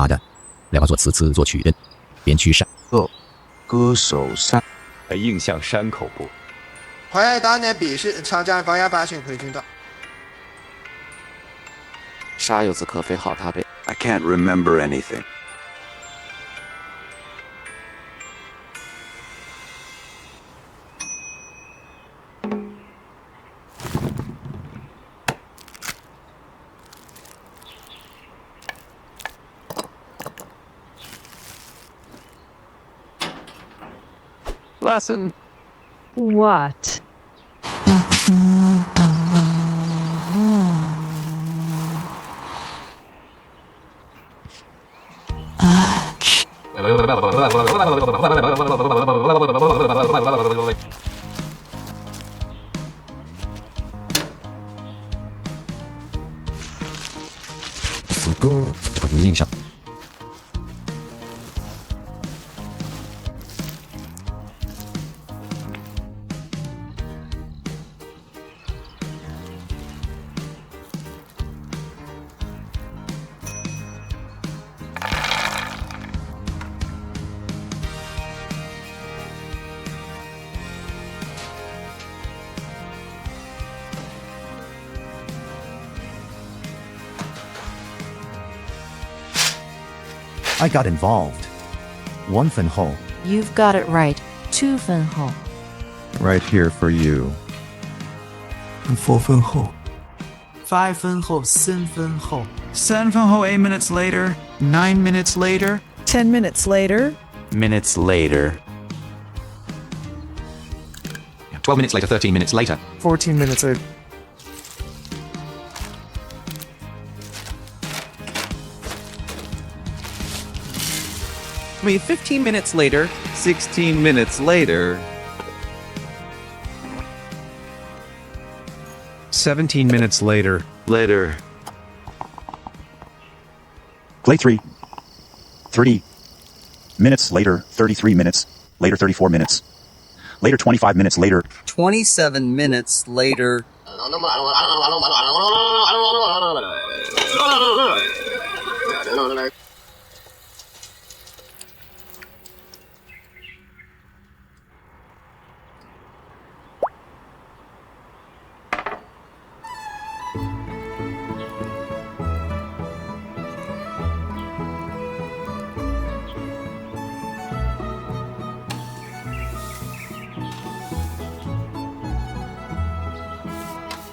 大的，来化作词作曲人，编曲山歌手山印象山口部。淮大年笔试常战方言版巡回军岛。沙柚子可非好他呗。 I can't remember anything. Lesson. What? I got involved. 1分后 You've got it right. 2分后 Right here for you. 4分后 5分后3分后3分后 8 minutes later, 9 minutes later, 10 minutes later. Minutes later. 12 minutes later, 13 minutes later. 14 minutes later. I mean, 15 minutes later, 16 minutes later. 17 minutes later. Later. Play 3. 30 minutes later, 33 minutes later, 34 minutes later, 25 minutes later. 27 minutes later.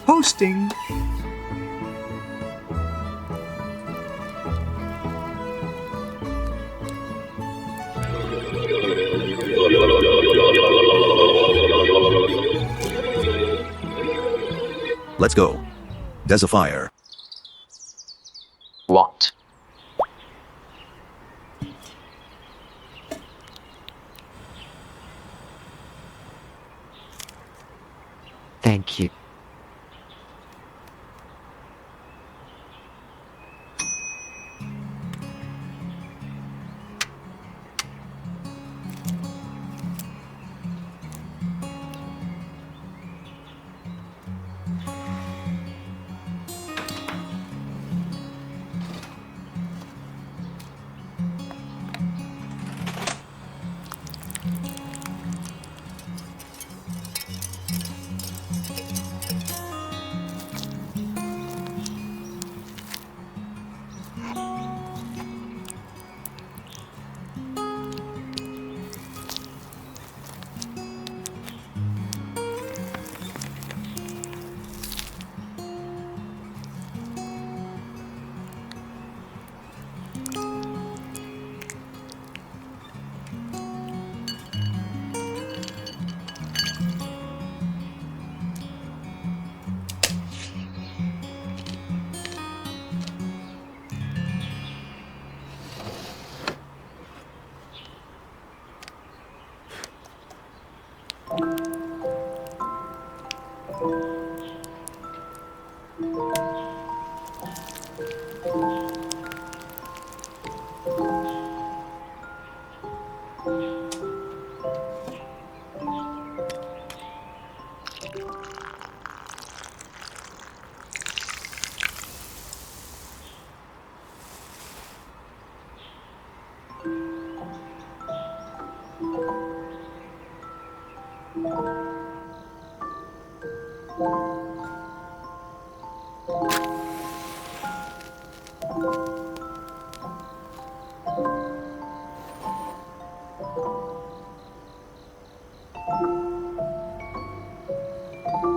Hosting. Let's go. There's a fire. What? Thank you.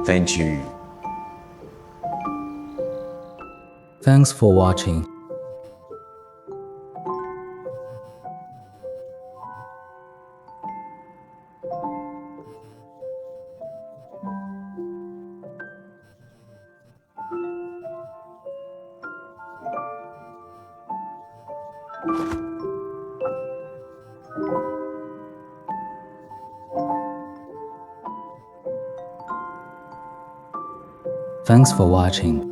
Thank you. Thanks for watching. Thanks for watching.